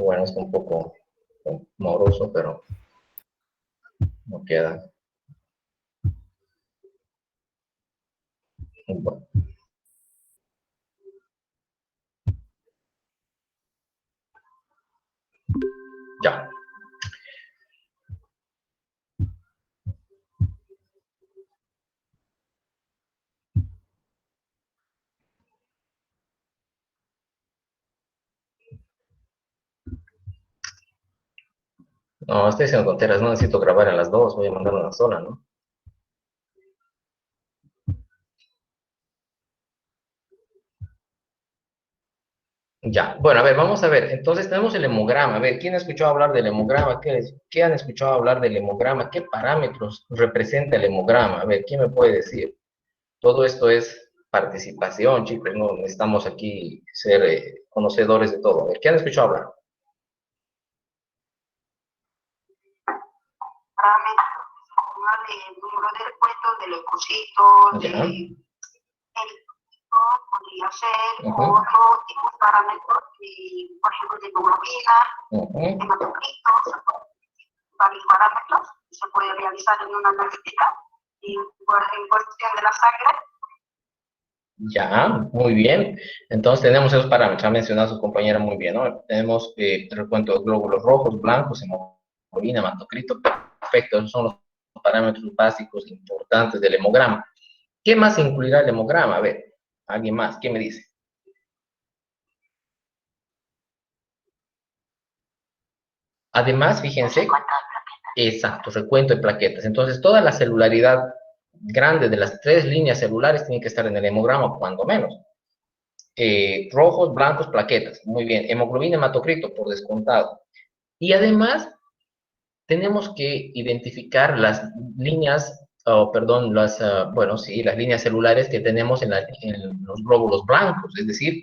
Bueno, es un poco moroso, pero no queda. Bueno, ya. No, estoy haciendo tonteras, no necesito grabar en las dos, voy a mandar una sola, ¿no? Ya, bueno, a ver, vamos a ver. Entonces tenemos el hemograma. A ver, ¿quién ha escuchado hablar del hemograma? ¿Qué han escuchado hablar del hemograma? ¿Qué parámetros representa el hemograma? A ver, ¿quién me puede decir? Todo esto es participación, chicos, no necesitamos aquí ser conocedores de todo. A ver, ¿quién ha escuchado hablar? Parámetros del número de repuestos, del leucocito, Ya. podría ser otro tipo de parámetros, por ejemplo, de hemoglobina, hematocritos, varios parámetros que se puede realizar en una analítica y en cuestión de la sangre. Ya, muy bien. Entonces tenemos esos parámetros, ha mencionado su compañera muy bien, ¿no? Tenemos el recuento de glóbulos rojos, blancos, hemoglobina, hematocrito, perfecto, esos son los parámetros básicos importantes del hemograma. ¿Qué más incluirá el hemograma? A ver, ¿alguien más? ¿Qué me dice? Además, fíjense, exacto, recuento de plaquetas. Entonces, toda la celularidad grande de las tres líneas celulares tiene que estar en el hemograma, cuando menos. Rojos, blancos, plaquetas. Muy bien. Hemoglobina, hematocrito, por descontado. Y además, tenemos que identificar las líneas, perdón, bueno, sí, las líneas celulares que tenemos en los glóbulos blancos, es decir,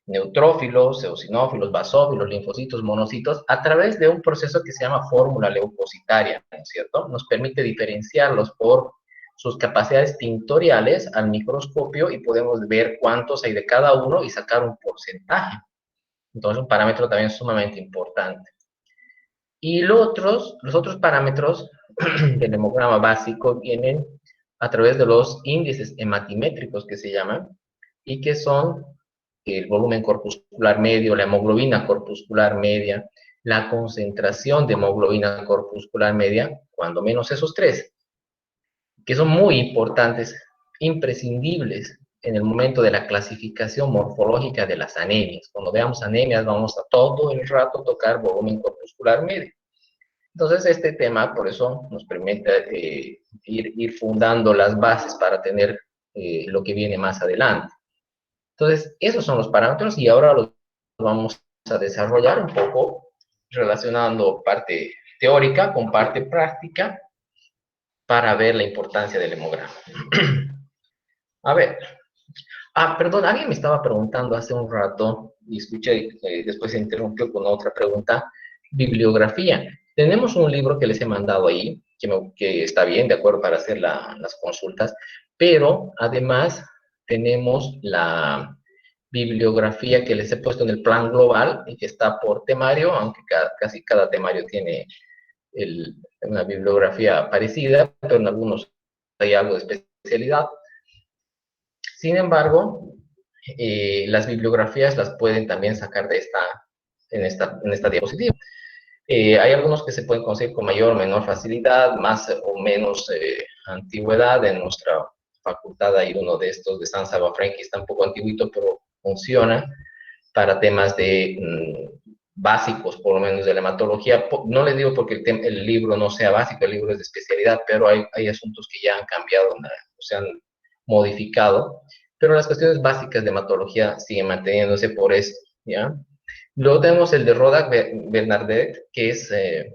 neutrófilos, eosinófilos, basófilos, linfocitos, monocitos, a través de un proceso que se llama fórmula leucocitaria, ¿no es cierto? Nos permite diferenciarlos por sus capacidades tintoriales al microscopio y podemos ver cuántos hay de cada uno y sacar un porcentaje. Entonces, un parámetro también sumamente importante. Y los otros parámetros del hemograma básico vienen a través de los índices hematimétricos que se llaman y que son el volumen corpuscular medio, la hemoglobina corpuscular media, la concentración de hemoglobina corpuscular media, cuando menos esos tres, que son muy importantes, imprescindibles en el momento de la clasificación morfológica de las anemias. Cuando veamos anemias vamos a todo el rato tocar volumen corpuscular medio. Entonces, este tema, por eso, nos permite ir fundando las bases para tener lo que viene más adelante. Entonces, esos son los parámetros y ahora los vamos a desarrollar un poco relacionando parte teórica con parte práctica para ver la importancia del hemograma. A ver, perdón, alguien me estaba preguntando hace un rato y escuché, después se interrumpió con otra pregunta, bibliografía. Tenemos un libro que les he mandado ahí, que está bien, de acuerdo, para hacer las consultas, pero además tenemos la bibliografía que les he puesto en el plan global y que está por temario, aunque casi cada temario tiene una bibliografía parecida, pero en algunos hay algo de especialidad. Sin embargo, las bibliografías las pueden también sacar en esta diapositiva. Hay algunos que se pueden conseguir con mayor o menor facilidad, más o menos antigüedad. En nuestra facultad hay uno de estos de San Salvafranchi, que está un poco antiguito, pero funciona para temas básicos, por lo menos de la hematología. No les digo porque el libro no sea básico, el libro es de especialidad, pero hay asuntos que ya han cambiado, o se han modificado, pero las cuestiones básicas de hematología siguen manteniéndose por eso, ¿ya? Luego tenemos el de Rodak Bernadette, que es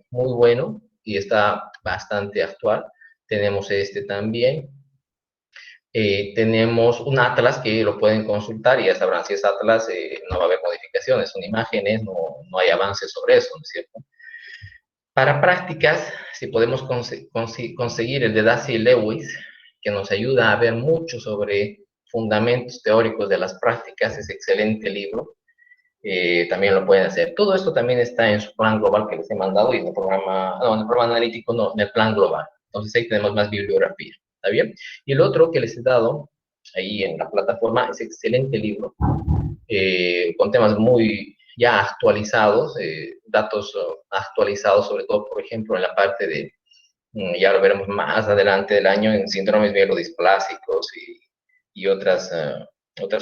muy bueno y está bastante actual. Tenemos este también. Tenemos un atlas que lo pueden consultar y ya sabrán si es atlas, no va a haber modificaciones, son imágenes, no hay avances sobre eso, ¿no es cierto? Para prácticas, si podemos conseguir el de Darcy Lewis, que nos ayuda a ver mucho sobre fundamentos teóricos de las prácticas, es excelente libro. también lo pueden hacer. Todo esto también está en su plan global que les he mandado y en el programa, no, en el programa analítico no, en el plan global. Entonces ahí tenemos más bibliografía, ¿está bien? Y el otro que les he dado ahí en la plataforma es excelente libro, con temas muy ya actualizados, datos actualizados, sobre todo, por ejemplo, en la parte de, ya lo veremos más adelante del año, en síndromes mielodisplásicos y otras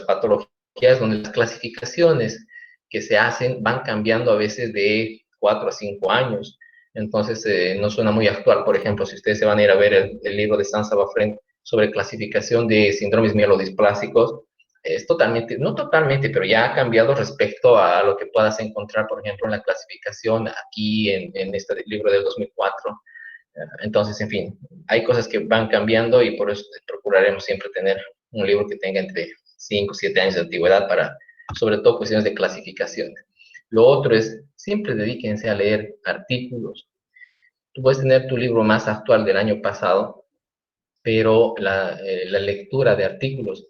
patologías donde las clasificaciones que se hacen van cambiando a veces de 4 a 5 años. Entonces, no suena muy actual. Por ejemplo, si ustedes se van a ir a ver el libro de Sansa Bafren sobre clasificación de síndromes mielodisplásicos, es totalmente, no totalmente, pero ya ha cambiado respecto a lo que puedas encontrar, por ejemplo, en la clasificación aquí en este libro del 2004. Entonces, en fin, hay cosas que van cambiando y por eso procuraremos siempre tener un libro que tenga entre 5 o 7 años de antigüedad para, sobre todo, cuestiones de clasificación. Lo otro es, siempre dedíquense a leer artículos. Tú puedes tener tu libro más actual del año pasado, pero la lectura de artículos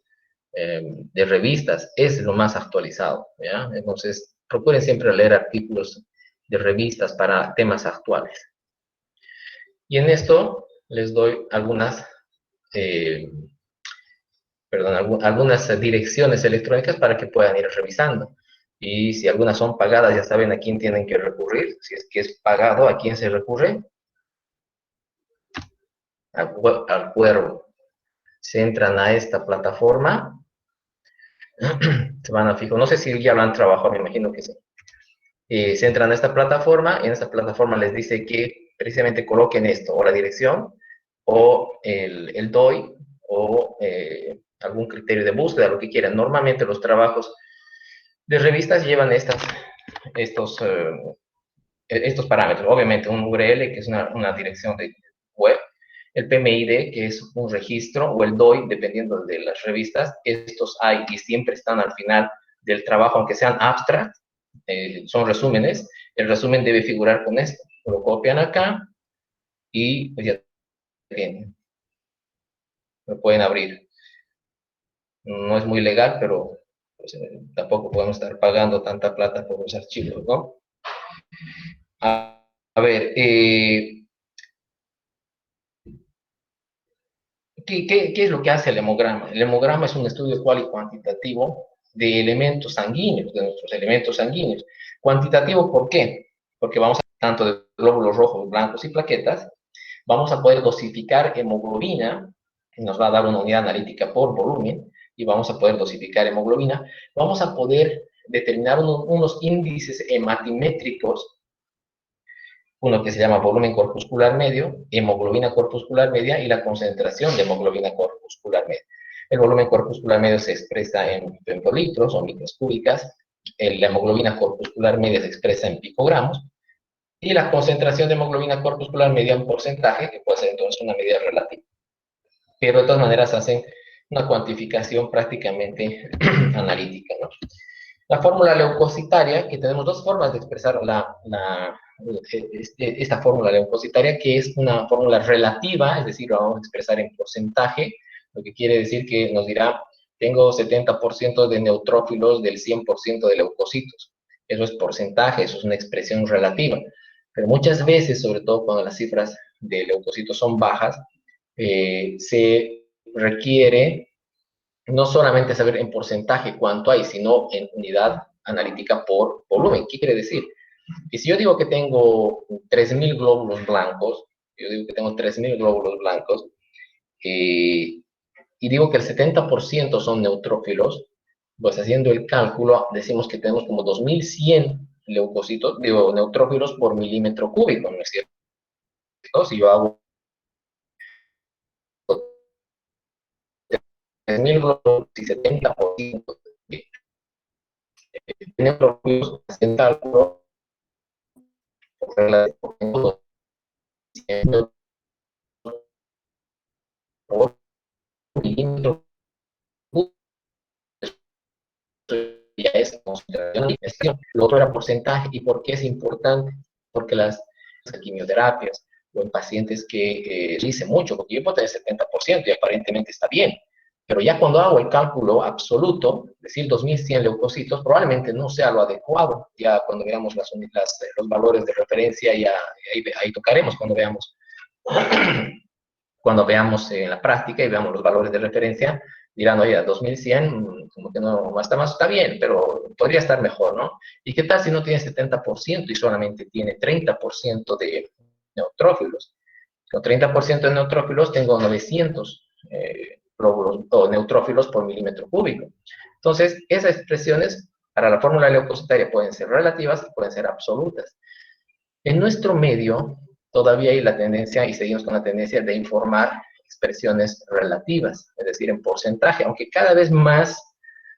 de revistas es lo más actualizado, ¿ya? Entonces, procuren siempre leer artículos de revistas para temas actuales. Y en esto les doy eh, algunas direcciones electrónicas para que puedan ir revisando. Y si algunas son pagadas, ya saben a quién tienen que recurrir. Si es que es pagado, ¿a quién se recurre? Al Cuervo. Se entran a esta plataforma, se van a fijo, no sé si ya lo han trabajado, me imagino que sí. Se entran a esta plataforma y en esta plataforma les dice que precisamente coloquen esto, o la dirección, o el DOI, o algún criterio de búsqueda, lo que quieran. Normalmente los trabajos de revistas llevan estos parámetros. Obviamente un URL, que es una dirección de web, el PMID, que es un registro, o el DOI, dependiendo de las revistas. Estos hay y siempre están al final del trabajo, aunque sean abstract, son resúmenes. El resumen debe figurar con esto. Lo copian acá y pues ya tienen. Lo pueden abrir. No es muy legal, pero pues, tampoco podemos estar pagando tanta plata por los archivos, ¿no? A ver, ¿qué es lo que hace el hemograma? El hemograma es un estudio cual y cuantitativo de elementos sanguíneos, de nuestros elementos sanguíneos. Cuantitativo, ¿por qué? Porque vamos a tanto de glóbulos rojos, blancos y plaquetas, vamos a poder dosificar hemoglobina, nos va a dar una unidad analítica por volumen, y vamos a poder dosificar hemoglobina, vamos a poder determinar unos índices hematimétricos, uno que se llama volumen corpuscular medio, hemoglobina corpuscular media y la concentración de hemoglobina corpuscular media. El volumen corpuscular medio se expresa en femtolitros o micras cúbicas, la hemoglobina corpuscular media se expresa en picogramos, y la concentración de hemoglobina corpuscular media en porcentaje, que puede ser entonces una medida relativa. Pero de todas maneras hacen una cuantificación prácticamente analítica, ¿no? La fórmula leucocitaria, que tenemos dos formas de expresar esta fórmula leucocitaria, que es una fórmula relativa, es decir, lo vamos a expresar en porcentaje, lo que quiere decir que nos dirá, tengo 70% de neutrófilos del 100% de leucocitos. Eso es porcentaje, eso es una expresión relativa. Pero muchas veces, sobre todo cuando las cifras de leucocitos son bajas, se requiere no solamente saber en porcentaje cuánto hay, sino en unidad analítica por volumen. ¿Qué quiere decir? Que si yo digo que tengo 3.000 glóbulos blancos, y digo que el 70% son neutrófilos, pues haciendo el cálculo, decimos que tenemos como 2.100 leucocitos, digo, neutrófilos por milímetro cúbico, ¿no es cierto? Si yo hago 3.000 glóbulos y 70% de neutrófilos, haciendo el cálculo, por regla de por milímetro cúbico, ya es concentración. Lo otro era porcentaje. ¿Y por qué es importante? Porque las quimioterapias o en pacientes que dicen mucho, porque yo puedo tener 70% y aparentemente está bien, Pero ya cuando hago el cálculo absoluto, es decir, 2100 leucocitos, probablemente no sea lo adecuado. Ya cuando veamos los valores de referencia, ya ahí tocaremos cuando veamos, cuando veamos en la práctica y veamos los valores de referencia, dirán, oye, 2100, como que no está más, está bien, pero podría estar mejor, ¿no? ¿Y qué tal si no tiene 70% y solamente tiene 30% de neutrófilos? Con 30% de neutrófilos tengo 900 glóbulos o neutrófilos por milímetro cúbico. Entonces, esas expresiones para la fórmula leucocitaria pueden ser relativas y pueden ser absolutas. En nuestro medio todavía hay la tendencia, y seguimos con la tendencia de informar expresiones relativas, es decir, en porcentaje, aunque cada vez más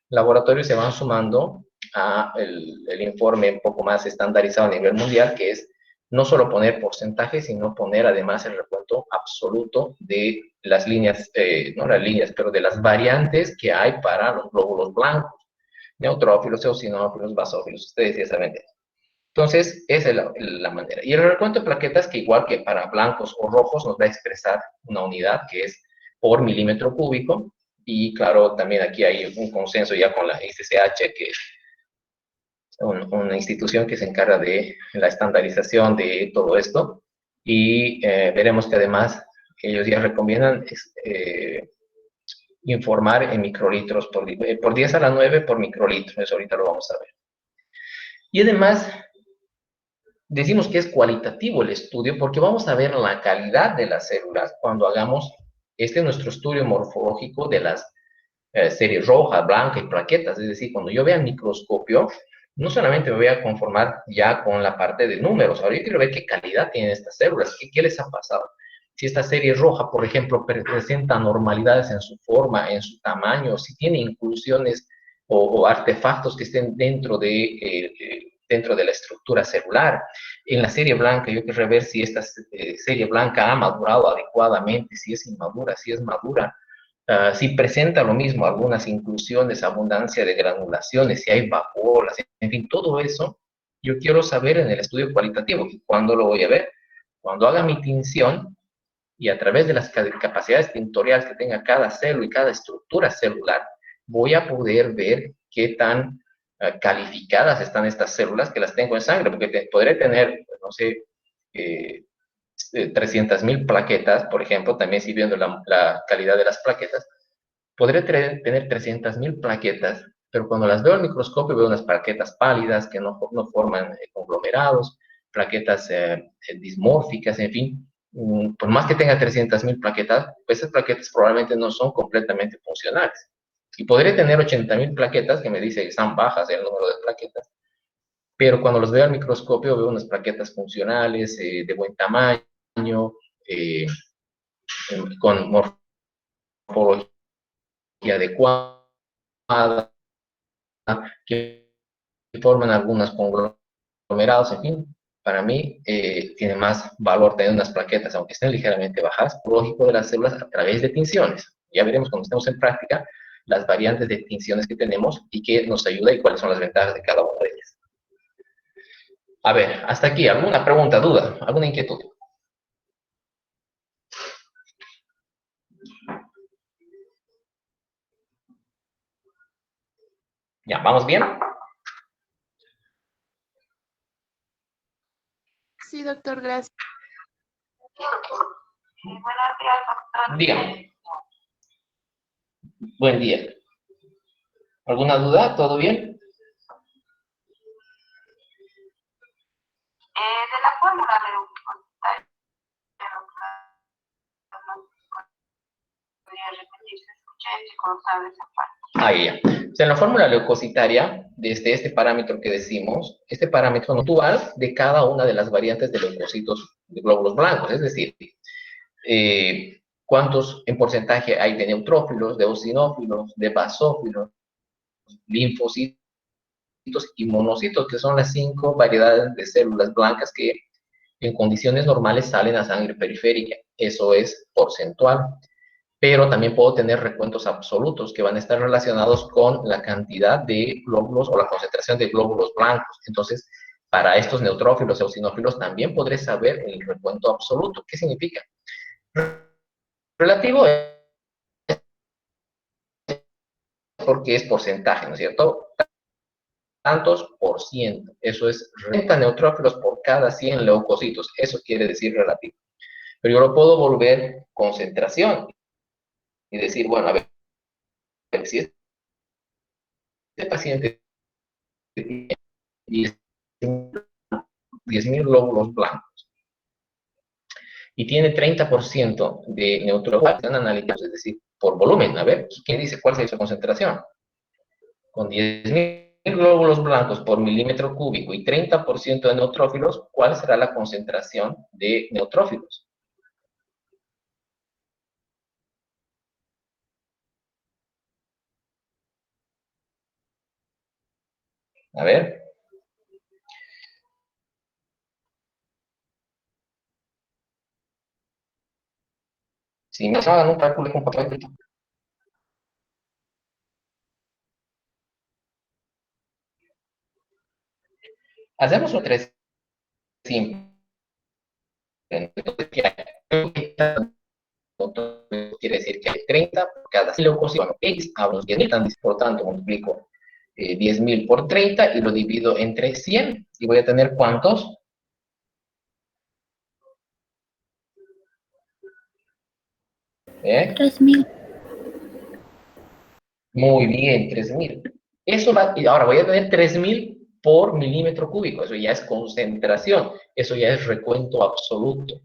laboratorios se van sumando a el informe un poco más estandarizado a nivel mundial, que es no solo poner porcentaje, sino poner además el recuento absoluto de las líneas, no las líneas, pero de las variantes que hay para los glóbulos blancos, neutrófilos, eosinófilos, basófilos, ustedes ya saben de eso. Entonces, esa es la manera. Y el recuento de plaquetas, que igual que para blancos o rojos, nos va a expresar una unidad que es por milímetro cúbico. Y claro, también aquí hay un consenso ya con la SSH, que es una institución que se encarga de la estandarización de todo esto. Y veremos que además ellos ya recomiendan informar en microlitros por 10 a la 9 por microlitro. Eso ahorita lo vamos a ver. Y además, decimos que es cualitativo el estudio porque vamos a ver la calidad de las células cuando hagamos nuestro estudio morfológico de las series roja, blanca y plaquetas. Es decir, cuando yo vea el microscopio, no solamente me voy a conformar ya con la parte de números, ahora yo quiero ver qué calidad tienen estas células, qué les ha pasado. Si esta serie roja, por ejemplo, presenta anormalidades en su forma, en su tamaño, si tiene inclusiones o artefactos que estén dentro de la estructura celular. En la serie blanca, yo quiero ver si esta serie blanca ha madurado adecuadamente, si es inmadura, si es madura. Si presenta lo mismo, algunas inclusiones, abundancia de granulaciones, si hay vacuolas, en fin, todo eso yo quiero saber en el estudio cualitativo. ¿Y cuándo lo voy a ver? Cuando haga mi tinción y a través de las capacidades tintoriales que tenga cada célula y cada estructura celular, voy a poder ver qué tan calificadas están estas células que las tengo en sangre, porque podré tener, no sé, 300.000 plaquetas, por ejemplo, también si viendo la calidad de las plaquetas, podré tener 300.000 plaquetas, pero cuando las veo al microscopio veo unas plaquetas pálidas que no forman conglomerados, plaquetas dismórficas, en fin. Por más que tenga 300.000 plaquetas, pues esas plaquetas probablemente no son completamente funcionales. Y podré tener 80.000 plaquetas que me dice que están bajas el número de plaquetas, pero cuando los veo al microscopio veo unas plaquetas funcionales, de buen tamaño, eh, con morfología adecuada, que forman algunos conglomerados, en fin. Para mí tiene más valor tener unas plaquetas, aunque estén ligeramente bajas, lógico de las células a través de tinciones. Ya veremos cuando estemos en práctica las variantes de tinciones que tenemos y qué nos ayuda y cuáles son las ventajas de cada una de ellas. A ver, hasta aquí, ¿alguna pregunta, duda, alguna inquietud? Ya, ¿vamos bien? Sí, doctor, gracias. Buenos días, doctor. Dígame. Buen día. ¿Alguna duda? ¿Todo bien? De la fórmula leucocitaria, podría repetirse, escuché si constaba esa parte. Ahí ya. O sea, en la fórmula leucocitaria, desde este parámetro que decimos, este parámetro actual de cada una de las variantes de leucocitos de glóbulos blancos, es decir, cuántos en porcentaje hay de neutrófilos, de eosinófilos, de basófilos, linfocitos y monocitos, que son las 5 variedades de células blancas que en condiciones normales salen a sangre periférica. Eso es porcentual. Pero también puedo tener recuentos absolutos que van a estar relacionados con la cantidad de glóbulos o la concentración de glóbulos blancos. Entonces, para estos neutrófilos o eosinófilos también podré saber el recuento absoluto. ¿Qué significa? Relativo es porque es porcentaje, ¿no es cierto? Tantos por ciento. Eso es 30 neutrófilos por cada 100 leucocitos. Eso quiere decir relativo. Pero yo lo puedo volver concentración y decir, bueno, a ver, si este paciente tiene 10.000 glóbulos blancos y tiene 30% de neutrófilos analíticos, es decir, por volumen, a ver, ¿quién dice cuál es esa concentración? Con 10.000 glóbulos blancos por milímetro cúbico y 30% de neutrófilos, ¿cuál será la concentración de neutrófilos? A ver. Si me hagan un cálculo con papel. Hacemos un 3 simple. Entonces, quiere decir que hay 30 por cada leucocito. Bueno, X a unos 10.000, por tanto, multiplico 10.000 por 30 y lo divido entre 100. Y voy a tener ¿cuántos? ¿Eh? 3.000. Muy bien, 3.000. Eso va, y ahora voy a tener 3.000 por milímetro cúbico. Eso ya es concentración. Eso ya es recuento absoluto.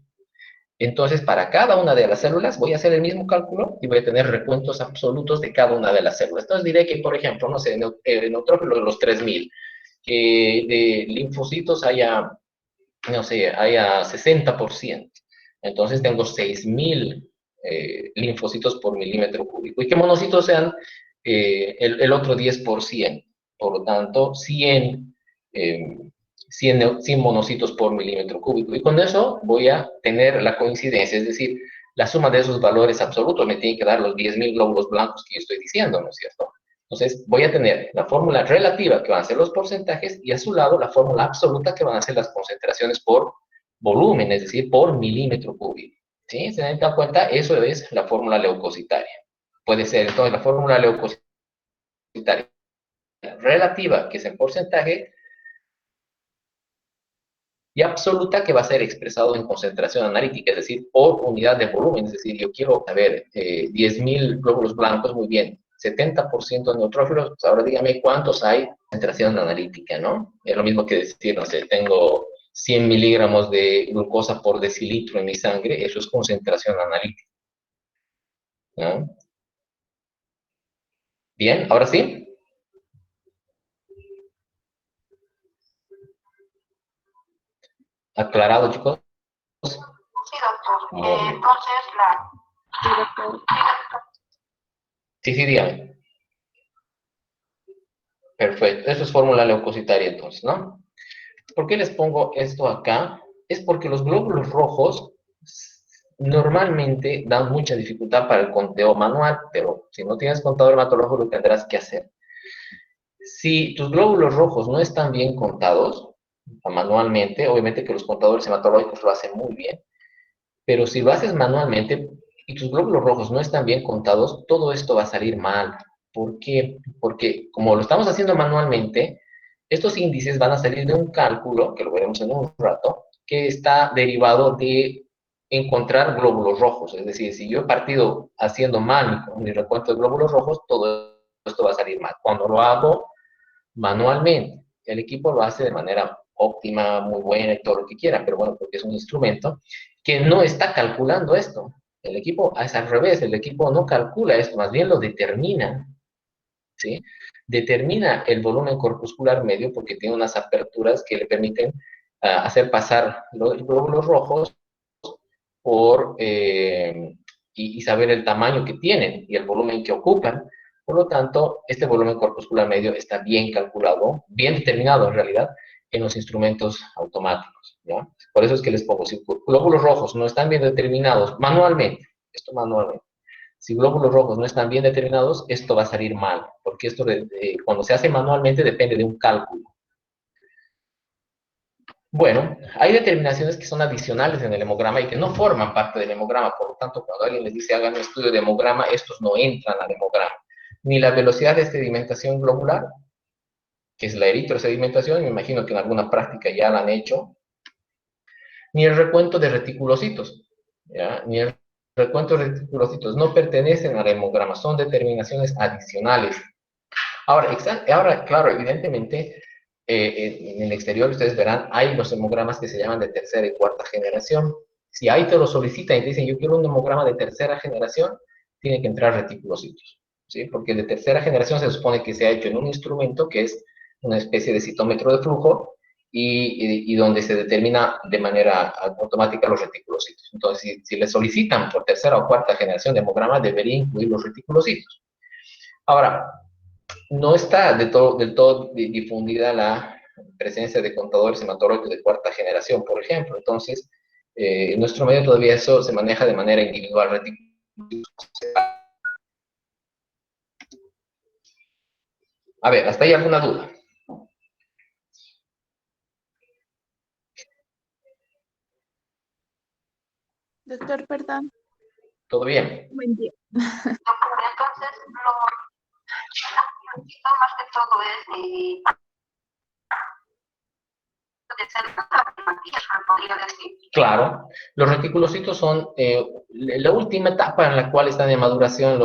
Entonces, para cada una de las células voy a hacer el mismo cálculo y voy a tener recuentos absolutos de cada una de las células. Entonces diré que, por ejemplo, no sé, neutrófilos de los 3.000, que de linfocitos haya, no sé, haya 60%. Entonces tengo 6.000 linfocitos por milímetro cúbico. Y que monocitos sean el otro 10%. Por lo tanto, 100 monocitos por milímetro cúbico. Y con eso voy a tener la coincidencia, es decir, la suma de esos valores absolutos me tiene que dar los 10.000 glóbulos blancos que yo estoy diciendo, ¿no es cierto? Entonces, voy a tener la fórmula relativa, que van a ser los porcentajes, y a su lado la fórmula absoluta, que van a ser las concentraciones por volumen, es decir, por milímetro cúbico. ¿Sí? ¿Se dan cuenta? Eso es la fórmula leucocitaria. Puede ser, entonces, la fórmula leucocitaria relativa, que es el porcentaje, y absoluta, que va a ser expresado en concentración analítica, es decir, por unidad de volumen. Es decir, yo quiero saber 10.000 glóbulos blancos, muy bien, 70% de neutrófilos, pues ahora dígame cuántos hay concentración analítica, ¿no? Es lo mismo que decir, no sé, tengo 100 miligramos de glucosa por decilitro en mi sangre, eso es concentración analítica, ¿no? Bien, ahora sí. ¿Aclarado, chicos? Sí, doctor. Entonces, Sí, doctor. Sí, sí, dígame. Perfecto, eso es fórmula leucocitaria entonces, ¿no? ¿Por qué les pongo esto acá? Es porque los glóbulos rojos normalmente dan mucha dificultad para el conteo manual, pero si no tienes contador hematológico lo tendrás que hacer. Si tus glóbulos rojos no están bien contados manualmente, obviamente que los contadores hematológicos lo hacen muy bien, pero si lo haces manualmente y tus glóbulos rojos no están bien contados, todo esto va a salir mal. ¿Por qué? Porque como lo estamos haciendo manualmente, estos índices van a salir de un cálculo, que lo veremos en un rato, que está derivado de encontrar glóbulos rojos. Es decir, si yo he partido haciendo mal mi recuento de glóbulos rojos, todo esto va a salir mal. Cuando lo hago manualmente, el equipo lo hace de manera óptima, muy buena y todo lo que quiera, pero bueno, porque es un instrumento que no está calculando esto. El equipo es al revés, el equipo no calcula esto, más bien lo determina, ¿sí? Determina el volumen corpuscular medio porque tiene unas aperturas que le permiten hacer pasar los glóbulos rojos por, y saber el tamaño que tienen y el volumen que ocupan. Por lo tanto, este volumen corpuscular medio está bien calculado, bien determinado en realidad, en los instrumentos automáticos, ¿ya? Por eso es que les pongo, si glóbulos rojos no están bien determinados manualmente, esto manualmente, si glóbulos rojos no están bien determinados, esto va a salir mal, porque esto cuando se hace manualmente depende de un cálculo. Bueno, hay determinaciones que son adicionales en el hemograma y que no forman parte del hemograma, por lo tanto, cuando alguien les dice hagan un estudio de hemograma, estos no entran al hemograma. ni la velocidad de sedimentación globular, que es la eritrosedimentación, me imagino que en alguna práctica ya la han hecho, ni el recuento de reticulocitos, ¿ya? Ni el recuento de reticulocitos no pertenecen al hemograma, son determinaciones adicionales. Ahora, claro, evidentemente, en el exterior ustedes verán, hay los hemogramas que se llaman de tercera y cuarta generación. Si ahí te lo solicitan y te dicen, yo quiero un hemograma de tercera generación, tiene que entrar reticulocitos, ¿sí? Porque de tercera generación se supone que se ha hecho en un instrumento que es una especie de citómetro de flujo y donde se determina de manera automática los reticulocitos. Entonces, si le solicitan por tercera o cuarta generación de hemograma, debería incluir los reticulocitos. Ahora, no está del todo difundida la presencia de contadores hematológicos de cuarta generación, por ejemplo. Entonces, en nuestro medio todavía eso se maneja de manera individual. A ver, ¿hasta ahí alguna duda? Doctor, perdón. ¿Todo bien? Buen día. Doctor, entonces, lo que más que todo es de ser podría decir. Claro, los reticulocitos son la última etapa en la cual están en maduración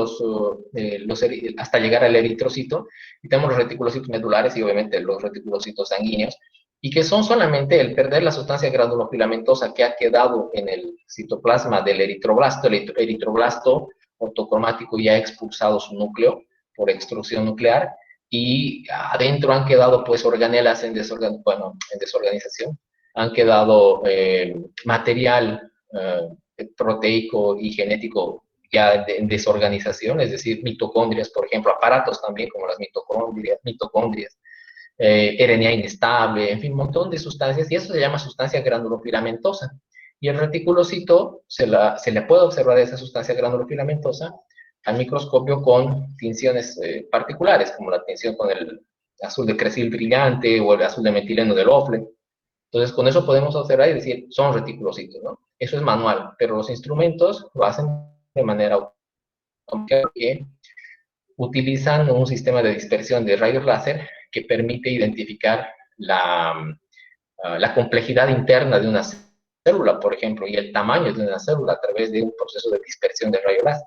hasta llegar al eritrocito, y tenemos los reticulocitos medulares y obviamente los reticulocitos sanguíneos, y que son solamente el perder la sustancia granulofilamentosa que ha quedado en el citoplasma del eritroblasto. El eritroblasto ortocromático ya ha expulsado su núcleo por extrusión nuclear, y adentro han quedado pues organelas en desorganización, han quedado material proteico y genético ya en desorganización, es decir, mitocondrias, por ejemplo, aparatos también como las mitocondrias, RNA inestable, en fin, un montón de sustancias, y eso se llama sustancia granulofilamentosa. Y el reticulocito se le puede observar esa sustancia granulofilamentosa al microscopio con tinciones particulares, como la tinción con el azul de cresil brillante o el azul de metileno del Ofle. Entonces, con eso podemos observar y decir, son reticulocitos, ¿no? Eso es manual, pero los instrumentos lo hacen de manera automática, que utilizan un sistema de dispersión de rayos láser que permite identificar la complejidad interna de una célula, por ejemplo, y el tamaño de una célula a través de un proceso de dispersión de rayos láser.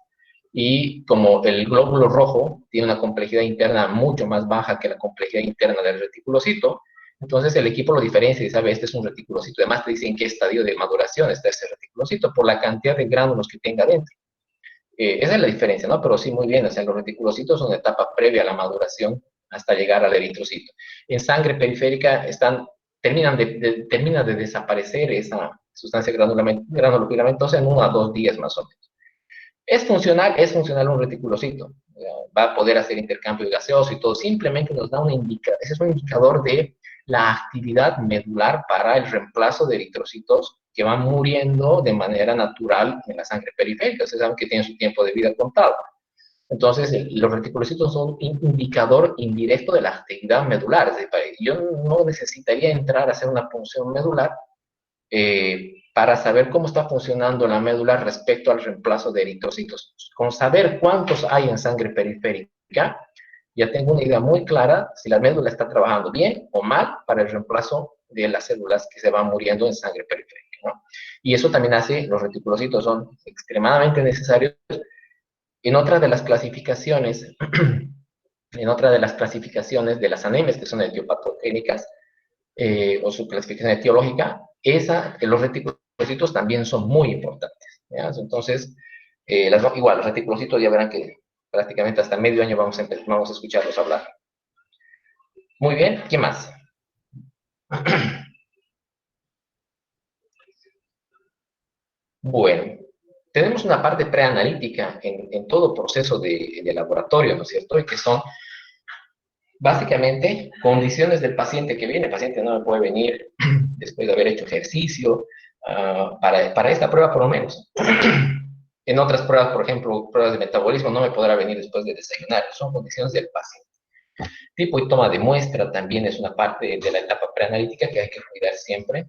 Y como el glóbulo rojo tiene una complejidad interna mucho más baja que la complejidad interna del reticulocito, entonces el equipo lo diferencia y sabe, este es un reticulocito. Además te dicen en qué estadio de maduración está ese reticulocito por la cantidad de gránulos que tenga dentro. Esa es la diferencia, ¿no? Pero sí, muy bien, o sea, los reticulocitos son una etapa previa a la maduración hasta llegar al eritrocito. En sangre periférica termina de desaparecer esa sustancia granulofilamentosa en 1 a 2 días más o menos. Es funcional un reticulocito. Va a poder hacer intercambio gaseoso y todo. Simplemente nos da ese es un indicador de la actividad medular para el reemplazo de eritrocitos que van muriendo de manera natural en la sangre periférica. Ustedes saben que tienen su tiempo de vida contado. Entonces, los reticulocitos son un indicador indirecto de la actividad medular. Es decir, yo no necesitaría entrar a hacer una punción medular para saber cómo está funcionando la médula respecto al reemplazo de eritrocitos. Con saber cuántos hay en sangre periférica, ya tengo una idea muy clara si la médula está trabajando bien o mal para el reemplazo de las células que se van muriendo en sangre periférica, ¿no? Y eso también hace, los reticulocitos son extremadamente necesarios. En otra de las clasificaciones, de las anemias, que son etiopatogénicas, o su clasificación etiológica, los reticulocitos también son muy importantes, ¿ya? Entonces, igual, los reticulocitos ya verán que prácticamente hasta medio año vamos a escucharlos hablar. Muy bien, ¿qué más? Bueno, tenemos una parte preanalítica en todo proceso de laboratorio, ¿no es cierto? Y que son básicamente condiciones del paciente que viene. El paciente no puede venir después de haber hecho ejercicio, para esta prueba por lo menos. En otras pruebas, por ejemplo, pruebas de metabolismo, no me podrá venir después de desayunar. Son condiciones del paciente. Tipo y toma de muestra también es una parte de la etapa preanalítica que hay que cuidar siempre.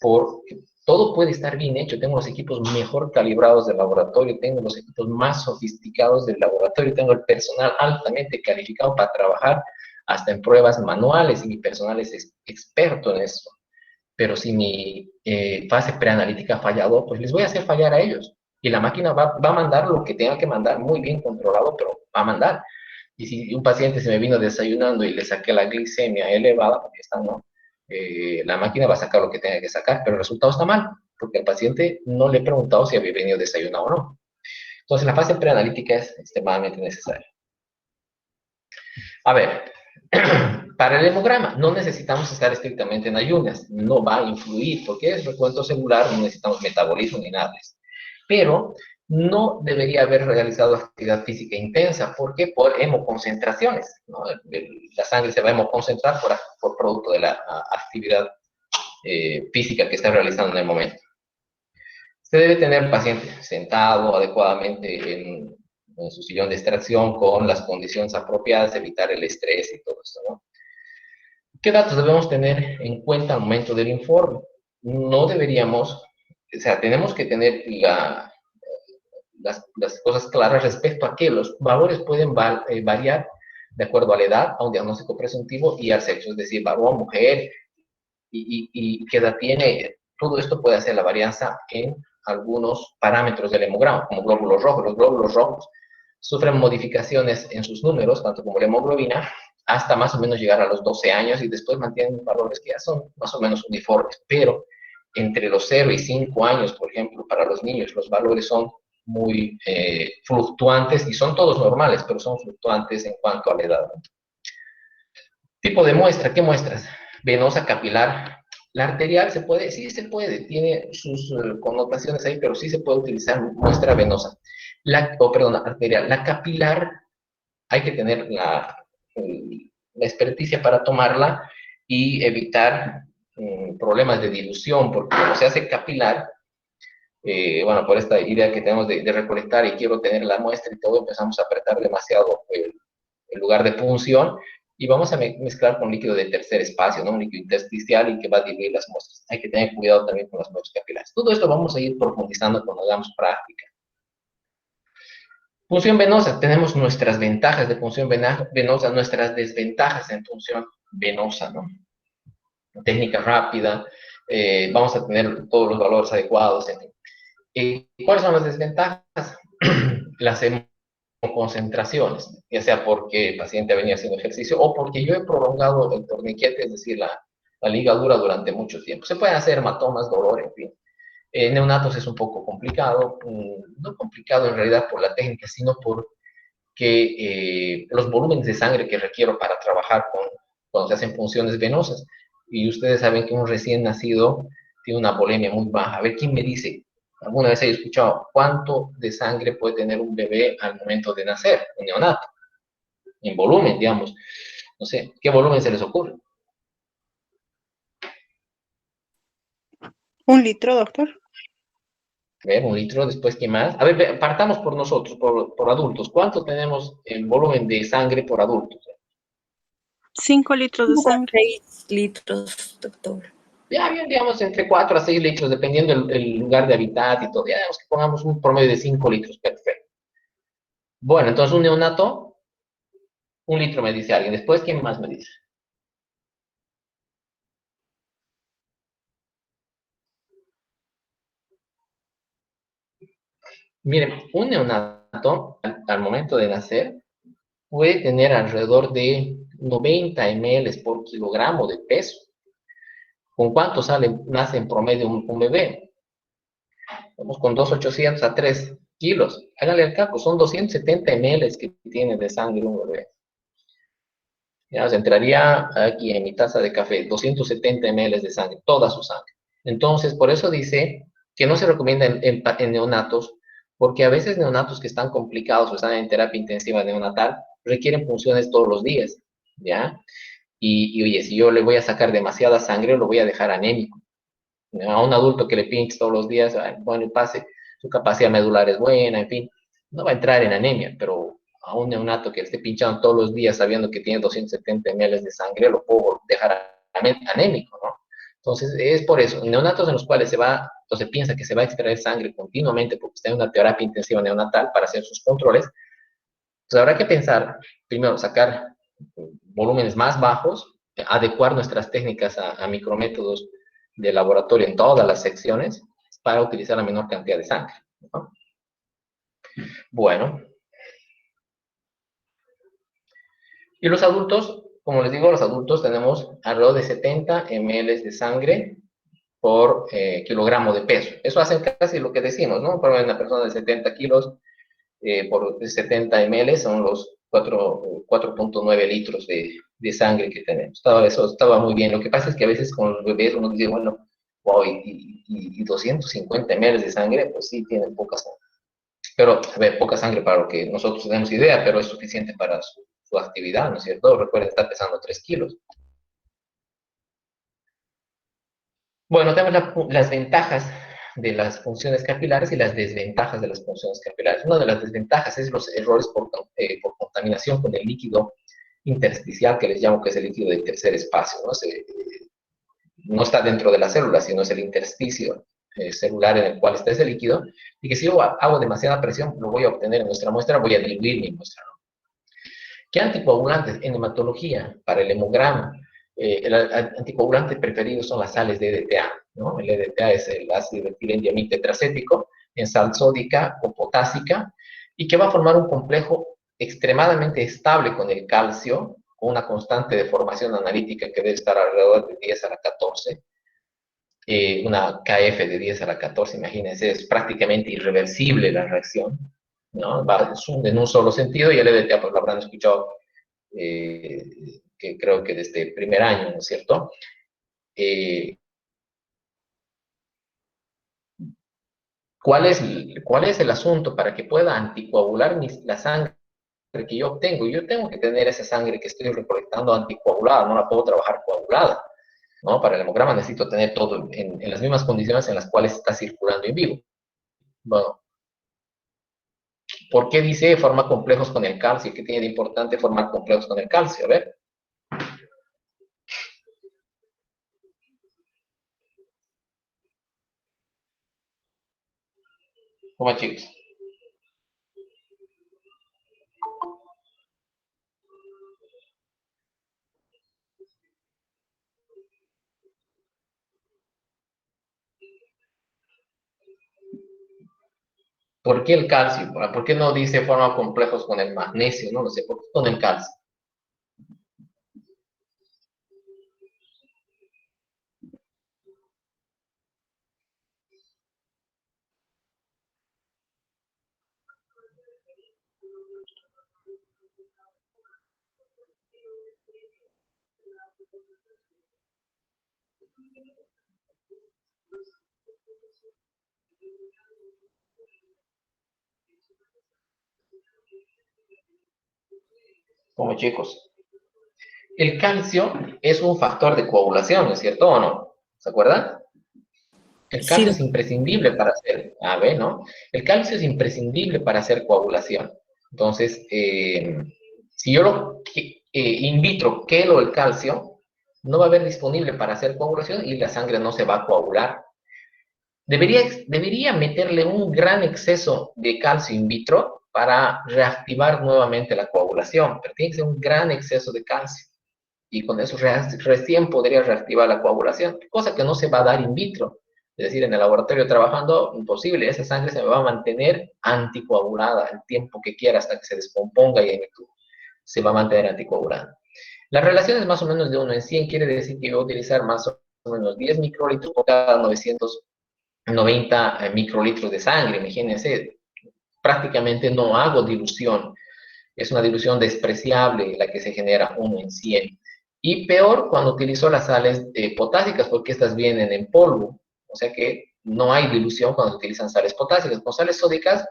porque todo puede estar bien hecho. Tengo los equipos mejor calibrados del laboratorio, tengo los equipos más sofisticados del laboratorio, tengo el personal altamente calificado para trabajar hasta en pruebas manuales, y mi personal es experto en eso. Pero si mi fase preanalítica ha fallado, pues les voy a hacer fallar a ellos. Y la máquina va a mandar lo que tenga que mandar, muy bien controlado, pero va a mandar. Y si un paciente se me vino desayunando y le saqué la glicemia elevada, porque está, ¿no? La máquina va a sacar lo que tenga que sacar, pero el resultado está mal, porque al paciente no le he preguntado si había venido desayunado o no. Entonces, la fase preanalítica es extremadamente necesaria. A ver, para el hemograma no necesitamos estar estrictamente en ayunas, no va a influir, porque es recuento celular, no necesitamos metabolismo ni nada de eso. Pero no debería haber realizado actividad física intensa. ¿Por qué? Por hemoconcentraciones, ¿no? La sangre se va a hemoconcentrar por producto de la actividad física que está realizando en el momento. Se debe tener el paciente sentado adecuadamente en su sillón de extracción con las condiciones apropiadas, evitar el estrés y todo esto, ¿no? ¿Qué datos debemos tener en cuenta al momento del informe? No deberíamos, o sea, tenemos que tener las cosas claras respecto a que los valores pueden variar de acuerdo a la edad, a un diagnóstico presuntivo y al sexo, es decir, varón, mujer, y qué edad tiene. Todo esto puede hacer la varianza en algunos parámetros del hemograma, como glóbulos rojos. Los glóbulos rojos sufren modificaciones en sus números, tanto como la hemoglobina, hasta más o menos llegar a los 12 años y después mantienen valores que ya son más o menos uniformes. Pero entre los 0 y 5 años, por ejemplo, para los niños, los valores son muy fluctuantes y son todos normales, pero son fluctuantes en cuanto a la edad. Tipo de muestra, ¿qué muestras? Venosa, capilar. La arterial se puede, sí se puede, tiene sus connotaciones ahí, pero sí se puede utilizar muestra venosa. Perdón, arterial. La capilar hay que tener la experticia para tomarla y evitar problemas de dilución, porque como se hace capilar, bueno, por esta idea que tenemos de recolectar y quiero tener la muestra y todo, empezamos a apretar demasiado el lugar de punción y vamos a mezclar con líquido de tercer espacio, ¿no? Un líquido intersticial y que va a diluir las muestras. Hay que tener cuidado también con las muestras capilares. Todo esto vamos a ir profundizando cuando hagamos práctica. Punción venosa, tenemos nuestras ventajas de punción venosa, nuestras desventajas en punción venosa, ¿no? Técnica rápida, vamos a tener todos los valores adecuados, en fin. ¿Cuáles son las desventajas? Las concentraciones, ya sea porque el paciente venía haciendo ejercicio o porque yo he prolongado el torniquete, es decir, la ligadura durante mucho tiempo. Se pueden hacer hematomas, dolor, en fin. Neonatos es un poco complicado, no complicado en realidad por la técnica, sino porque los volúmenes de sangre que requiero para trabajar cuando se hacen punciones venosas, y ustedes saben que un recién nacido tiene una volemia muy baja. A ver, ¿quién me dice? Alguna vez he escuchado cuánto de sangre puede tener un bebé al momento de nacer, un neonato, en volumen, digamos. No sé, ¿qué volumen se les ocurre? 1 litro, doctor. A ver, 1 litro, después, ¿qué más? A ver, partamos por nosotros, por adultos. ¿Cuánto tenemos en volumen de sangre por adultos? 5 litros de sangre. 6 litros, doctor. Ya bien, digamos, entre 4 a 6 litros, dependiendo el lugar de hábitat y todo. Ya digamos que pongamos un promedio de 5 litros, perfecto. Bueno, entonces un neonato, 1 litro me dice alguien. Después, ¿quién más me dice? Miren, un neonato, al momento de nacer, puede tener alrededor de 90 ml por kilogramo de peso. ¿Con cuánto nace en promedio un bebé? Vamos con 2.800 a 3 kilos. Háganle el cálculo, son 270 ml que tiene de sangre un bebé. Ya, se entraría aquí en mi taza de café, 270 ml de sangre, toda su sangre. Entonces, por eso dice que no se recomienda en neonatos, porque a veces neonatos que están complicados o están en terapia intensiva neonatal requieren punciones todos los días, ¿ya? Y oye, si yo le voy a sacar demasiada sangre, lo voy a dejar anémico. A un adulto que le pinche todos los días, bueno, y pase, su capacidad medular es buena, en fin, no va a entrar en anemia, pero a un neonato que esté pinchando todos los días sabiendo que tiene 270 ml de sangre, lo puedo dejar anémico, ¿no? Entonces, es por eso, neonatos en los cuales se piensa que se va a extraer sangre continuamente porque está en una terapia intensiva neonatal para hacer sus controles, entonces habrá que pensar, primero, sacar volúmenes más bajos, adecuar nuestras técnicas a micrométodos de laboratorio en todas las secciones para utilizar la menor cantidad de sangre, ¿no? Bueno. Y los adultos, como les digo, los adultos tenemos alrededor de 70 ml de sangre por kilogramo de peso. Eso hace casi lo que decimos, ¿no? Por una persona de 70 kilos por 70 ml son los 4.9 litros de sangre que tenemos. Eso estaba muy bien. Lo que pasa es que a veces con los bebés uno dice, bueno, wow, y 250 ml de sangre, pues sí, tienen poca sangre. Pero, a ver, poca sangre para lo que nosotros tenemos idea, pero es suficiente para su actividad, ¿no es cierto? Recuerden, está pesando 3 kilos. Bueno, tenemos las ventajas de las funciones capilares y las desventajas de las funciones capilares. Una de las desventajas es los errores por contaminación con el líquido intersticial, que les llamo que es el líquido de tercer espacio, ¿no? No está dentro de la célula, sino es el intersticio celular en el cual está ese líquido, y que si yo hago demasiada presión, lo voy a obtener en nuestra muestra, voy a diluir mi muestra, ¿no? ¿Qué anticoagulantes en hematología para el hemograma? El anticoagulante preferido son las sales de EDTA, ¿no? El EDTA es el ácido etilendiamida tetracético en sal sódica o potásica, y que va a formar un complejo extremadamente estable con el calcio, con una constante de formación analítica que debe estar alrededor de 10 a la 14, una KF de 10 a la 14, imagínense, es prácticamente irreversible la reacción, ¿no? Va en un solo sentido, y el EDTA, pues lo habrán escuchado, que creo que desde el primer año, ¿no es cierto? ¿Cuál es el asunto para que pueda anticoagular la sangre que yo obtengo? Yo tengo que tener esa sangre que estoy recolectando anticoagulada, no la puedo trabajar coagulada, ¿no? Para el hemograma necesito tener todo en las mismas condiciones en las cuales está circulando en vivo. Bueno, ¿por qué dice formar complejos con el calcio? ¿Qué tiene de importante formar complejos con el calcio? A ver. ¿Cómo, chicos? ¿Por qué el calcio? ¿Por qué no dice forma complejos con el magnesio? No lo sé. ¿Por qué con el calcio? Como chicos. El calcio es un factor de coagulación, ¿no es cierto o no? ¿Se acuerdan? El Sí, calcio es imprescindible para hacer, a ver, ¿no? El calcio es imprescindible para hacer coagulación. Entonces, si yo lo in vitro quelo el calcio, no va a haber disponible para hacer coagulación y la sangre no se va a coagular. Debería meterle un gran exceso de calcio in vitro para reactivar nuevamente la coagulación, pero tiene que ser un gran exceso de calcio. Y con eso recién podría reactivar la coagulación, cosa que no se va a dar in vitro. Es decir, en el laboratorio trabajando, imposible, esa sangre se va a mantener anticoagulada el tiempo que quiera hasta que se descomponga y se va a mantener anticoagulada. La relación es más o menos de 1 en 100, quiere decir que voy a utilizar más o menos 10 microlitros por cada 990 microlitros de sangre, imagínense, prácticamente no hago dilución, es una dilución despreciable la que se genera 1 en 100. Y peor cuando utilizo las sales potásicas, porque estas vienen en polvo, o sea que no hay dilución cuando se utilizan sales potásicas. Con sales sódicas,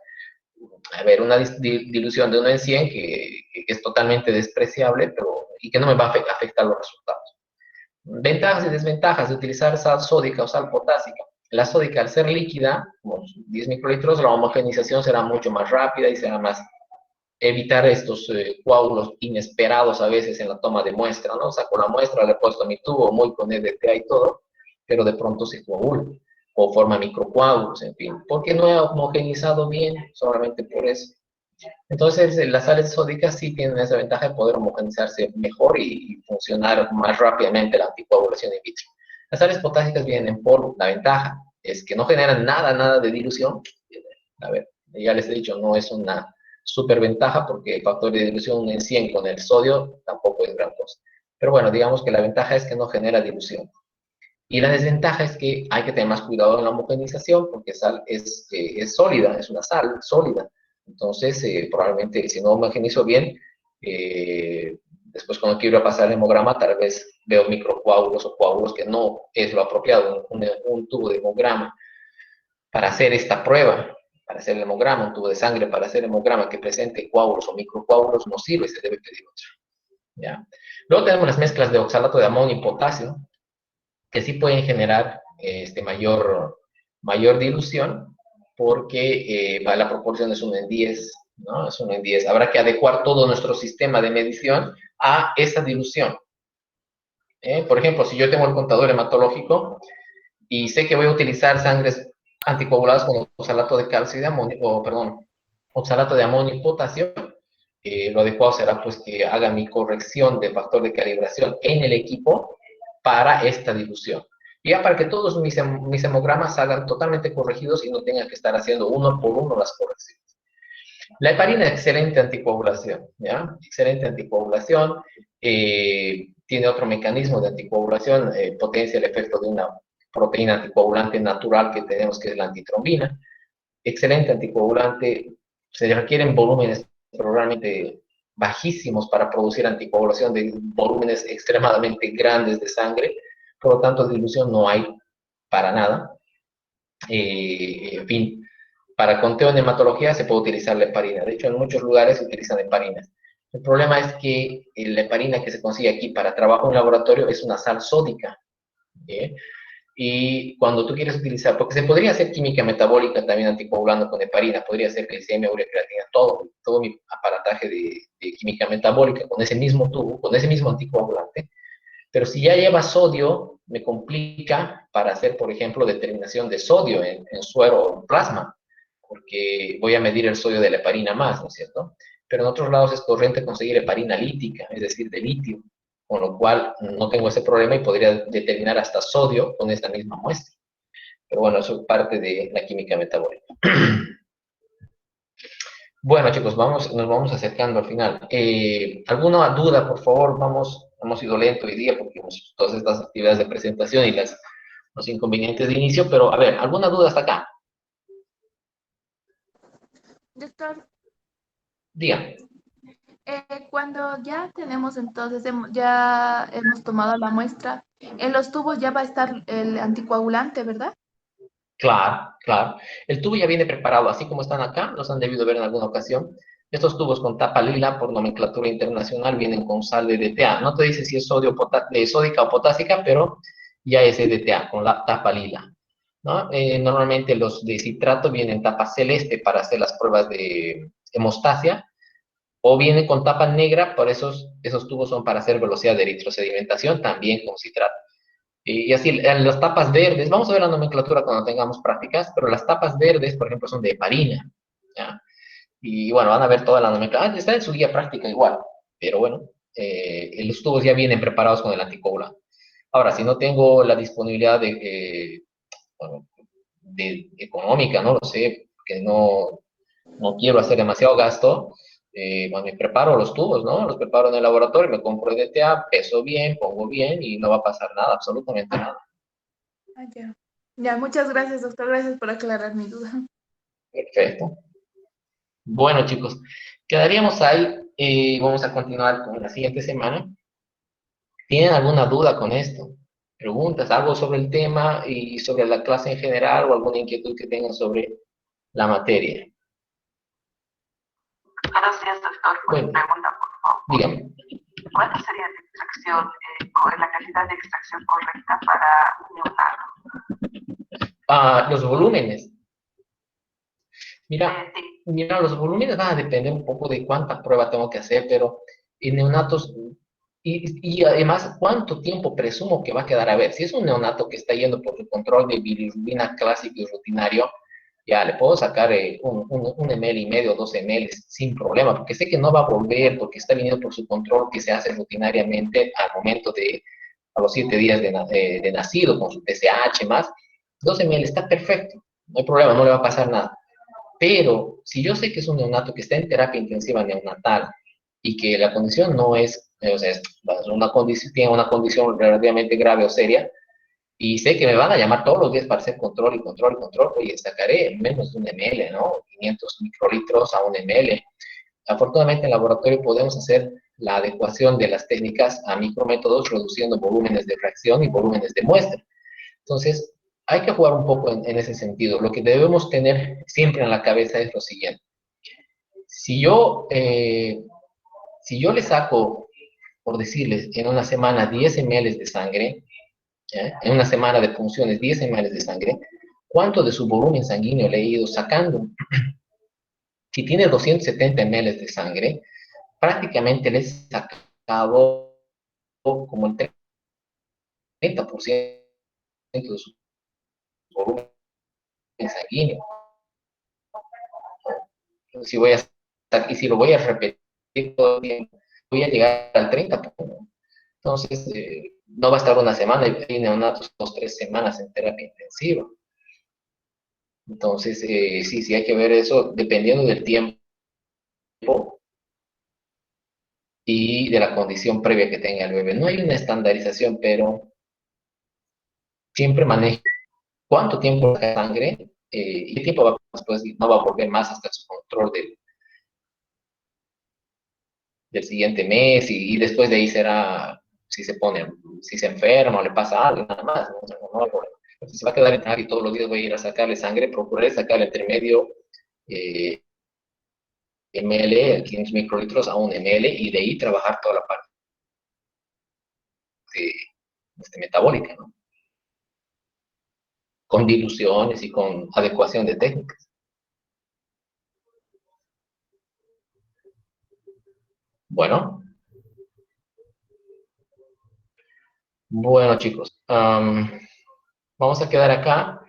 a ver, una dilución de 1 en 100 que es totalmente despreciable, y que no me va a afectar los resultados. Ventajas y desventajas de utilizar sal sódica o sal potásica. La sódica, al ser líquida, como 10 microlitros, la homogenización será mucho más rápida y será más evitar estos coágulos inesperados a veces en la toma de muestra, ¿no? Saco la muestra, le he puesto mi tubo muy con EDTA y todo, pero de pronto se coagula o forma microcoágulos, en fin, porque no he homogeneizado bien, solamente por eso. Entonces, las sales sódicas sí tienen esa ventaja de poder homogeneizarse mejor y funcionar más rápidamente la anticoagulación in vitro. Las sales potásicas vienen en polvo. La ventaja es que no generan nada de dilución. A ver, ya les he dicho, no es una superventaja porque el factor de dilusión en 100 con el sodio tampoco es gran cosa. Pero bueno, digamos que la ventaja es que no genera dilución. Y la desventaja es que hay que tener más cuidado en la homogenización porque sal es sólida, es una sal sólida. Entonces, probablemente si no homogenizo bien, después cuando quiero pasar el hemograma, tal vez veo microcoágulos o coágulos que no es lo apropiado. Un tubo de hemograma para hacer esta prueba, para hacer el hemograma, un tubo de sangre para hacer el hemograma que presente coágulos o microcoágulos no sirve, se debe pedir otro. ¿Ya? Luego tenemos las mezclas de oxalato de amonio y potasio, que sí pueden generar mayor dilución, porque la proporción es 1 en 10, ¿no? Es 1 en 10. Habrá que adecuar todo nuestro sistema de medición a esa dilución. Por ejemplo, si yo tengo el contador hematológico y sé que voy a utilizar sangres anticoaguladas con oxalato de calcio y de amonio, oxalato de amonio y potasio, lo adecuado será pues que haga mi corrección de factor de calibración en el equipo para esta dilución. Y ya para que todos mis hemogramas salgan totalmente corregidos y no tenga que estar haciendo uno por uno las correcciones. La heparina es excelente anticoagulación, ¿ya? Excelente anticoagulación, tiene otro mecanismo de anticoagulación, potencia el efecto de una proteína anticoagulante natural que tenemos, que es la antitrombina. Excelente anticoagulante, se requieren volúmenes probablemente bajísimos para producir anticoagulación de volúmenes extremadamente grandes de sangre, por lo tanto dilución no hay para nada. En fin, para conteo en hematología se puede utilizar la heparina. De hecho, en muchos lugares se utilizan heparinas. El problema es que la heparina que se consigue aquí para trabajo en laboratorio es una sal sódica. ¿Sí? Y cuando tú quieres utilizar, porque se podría hacer química metabólica también anticoagulando con heparina, podría ser glicemia, urea, creatina, todo mi aparataje de química metabólica con ese mismo tubo, con ese mismo anticoagulante. Pero si ya lleva sodio, me complica para hacer, por ejemplo, determinación de sodio en suero o en plasma, porque voy a medir el sodio de la heparina más, ¿no es cierto? Pero en otros lados es corriente conseguir heparina lítica, es decir, de litio, con lo cual no tengo ese problema y podría determinar hasta sodio con esta misma muestra. Pero bueno, eso es parte de la química metabólica. Bueno, chicos, nos vamos acercando al final. ¿Alguna duda, por favor? Hemos ido lento hoy día porque hemos todas estas actividades de presentación y los inconvenientes de inicio, pero a ver, ¿alguna duda hasta acá? Doctor, Dígame. cuando ya tenemos entonces, ya hemos tomado la muestra, en los tubos ya va a estar el anticoagulante, ¿verdad? Claro, claro. El tubo ya viene preparado, así como están acá, los han debido ver en alguna ocasión. Estos tubos con tapa lila, por nomenclatura internacional, vienen con sal de DTA. No te dice si es sódica o potásica, pero ya es DTA, con la tapa lila, ¿no? Normalmente los de citrato vienen en tapa celeste para hacer las pruebas de hemostasia, o vienen con tapa negra, por esos tubos son para hacer velocidad de eritrosedimentación, también con citrato. Y así, las tapas verdes, vamos a ver la nomenclatura cuando tengamos prácticas, pero las tapas verdes, por ejemplo, son de heparina, ¿ya? Y bueno, van a ver toda la nomenclatura. Está en su guía práctica igual, pero bueno, los tubos ya vienen preparados con el anticoagulante. Ahora, si no tengo la disponibilidad bueno, económica, no lo sé, que no quiero hacer demasiado gasto, bueno, me preparo los tubos, ¿no? Los preparo en el laboratorio, me compro el DTA, peso bien, pongo bien y no va a pasar nada, absolutamente nada. Ah, ya. Ya, muchas gracias, doctor. Gracias por aclarar mi duda. Perfecto. Bueno, chicos, quedaríamos ahí. Vamos a continuar con la siguiente semana. ¿Tienen alguna duda con esto? ¿Preguntas, algo sobre el tema y sobre la clase en general o alguna inquietud que tengan sobre la materia? Gracias, doctor. Bueno, Una pregunta, por favor. dígame. ¿Cuánto sería la extracción, la cantidad de extracción correcta para un neonato? Los volúmenes. Mira, Sí. los volúmenes van a depender un poco de cuánta prueba tengo que hacer, pero en neonatos Y además, ¿cuánto tiempo presumo que va a quedar? A ver, si es un neonato que está yendo por su control de bilirrubina clásico y rutinario, ya le puedo sacar un ml y medio, 2 ml sin problema, porque sé que no va a volver, porque está viniendo por su control que se hace rutinariamente al momento a los 7 días de nacido, con su TSH más. 2 ml está perfecto, no hay problema, no le va a pasar nada. Pero si yo sé que es un neonato que está en terapia intensiva neonatal y que la condición no es, o sea, tiene una condición relativamente grave o seria, y sé que me van a llamar todos los días para hacer control y control y control, oye, sacaré menos de 1 ml, ¿no? 500 microlitros a 1 ml. Afortunadamente en el laboratorio podemos hacer la adecuación de las técnicas a micrométodos, reduciendo volúmenes de fracción y volúmenes de muestra. Entonces, hay que jugar un poco en ese sentido. Lo que debemos tener siempre en la cabeza es lo siguiente. Si yo, si yo le saco, por decirles, en una semana 10 ml de sangre, ¿ya? En una semana de punciones 10 ml de sangre, ¿cuánto de su volumen sanguíneo le he ido sacando? Si tiene 270 ml de sangre, prácticamente le he sacado como el 30% de su volumen sanguíneo. Si voy a, y si lo voy a repetir todo el tiempo, voy a llegar al 30%. Entonces, no va a estar una semana y hay neonatos 2 o 3 semanas en terapia intensiva. Entonces, sí hay que ver eso dependiendo del tiempo y de la condición previa que tenga el bebé. No hay una estandarización, pero siempre manejo cuánto tiempo saca sangre y qué tiempo va después, no va a volver más hasta su control del siguiente mes y después de ahí será si se pone, si se enferma o le pasa algo, nada más. Si se va a quedar en casa y todos los días voy a ir a sacarle sangre, procuraré sacarle entre medio ml, 500 microlitros a 1 ml y de ahí trabajar toda la parte metabólica, ¿no? Con diluciones y con adecuación de técnicas. Bueno, bueno chicos, vamos a quedar acá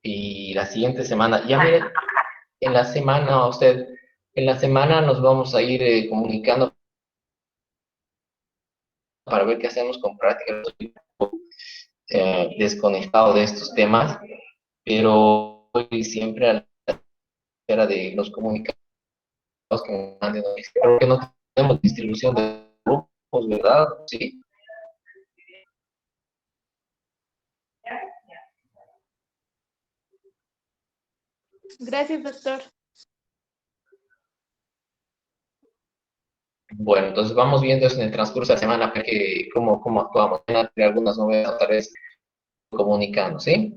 y la siguiente semana, ya veré, en la semana en la semana nos vamos a ir comunicando para ver qué hacemos con prácticas. Desconectado de estos temas, pero hoy siempre a la espera de los comunicados que me manden. Creo que no tenemos distribución de grupos, ¿verdad? Sí. Gracias, doctor. Bueno, entonces vamos viendo eso en el transcurso de la semana, cómo actuamos. Algunas novedades, tal vez comunicando, ¿sí?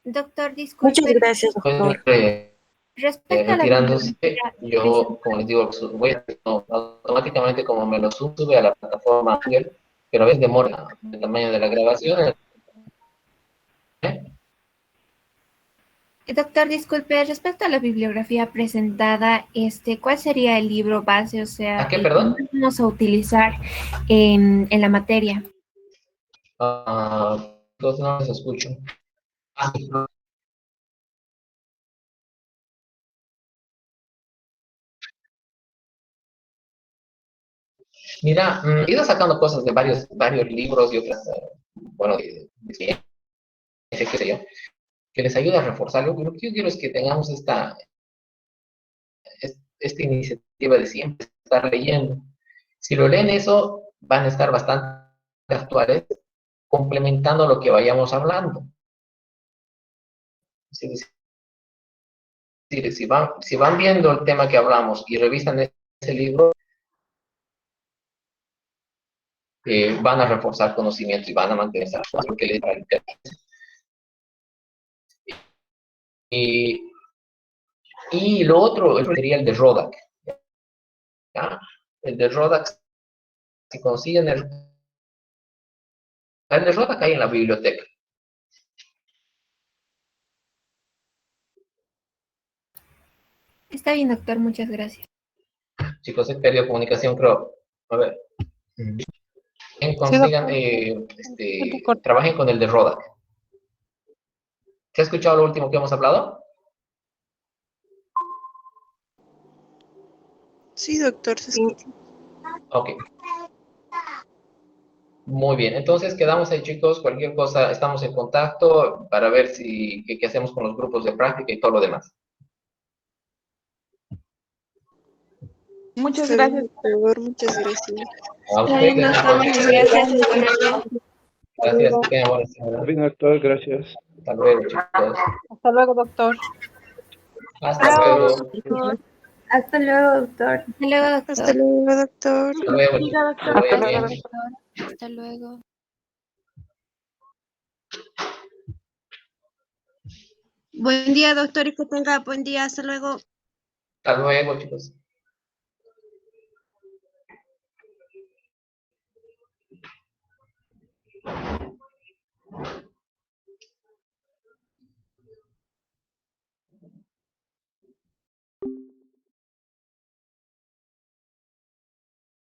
Doctor, Muchas disculpe, gracias, Pues, doctor. respecto a la retirándose, bibliografía yo, como les digo, voy automáticamente como me lo sube a la plataforma Google, pero a veces demora el tamaño de la grabación. doctor, disculpe, respecto a la bibliografía presentada, ¿cuál sería el libro base, o ¿A sea, qué, el que perdón? vamos a utilizar en la materia? Entonces no les escucho. Mira, he ido sacando cosas de varios libros y otras, bueno, de ciencia, qué sé yo, que les ayuda a reforzar. Lo que yo quiero es que tengamos esta iniciativa de siempre estar leyendo. Si lo leen eso, van a estar bastante actuales, complementando lo que vayamos hablando. Es decir, si van viendo el tema que hablamos y revisan ese libro, van a reforzar conocimiento y van a mantener esa porque les va a interesar. Y lo otro sería el de Rodak. ¿Ya? El de Rodak, si consiguen el de Rodak hay en la biblioteca. Está bien, doctor, muchas gracias. Chicos, he perdido comunicación, creo. A ver. Consigan, trabajen con el de Rodac. ¿Se ha escuchado lo último que hemos hablado? Sí, doctor, se escucha. Ok. Muy bien, entonces quedamos ahí, chicos. Cualquier cosa, estamos en contacto para ver si qué hacemos con los grupos de práctica y todo lo demás. Muchas Está bien, gracias. doctor, muchas gracias. A Está bien, ustedes, doctor, muchas gracias. Buenas noches. gracias, que tengan buenas tardes. Bien, doctor, gracias. Hasta luego, chicos. Hasta luego, doctor. Hasta luego. Hasta luego, doctor. Hasta luego, doctor. Hasta luego, doctor. Hasta luego, chicos. Que vaya bien. Hasta luego. Buen día, doctor, y que tenga buen día. Hasta luego. Hasta luego, chicos.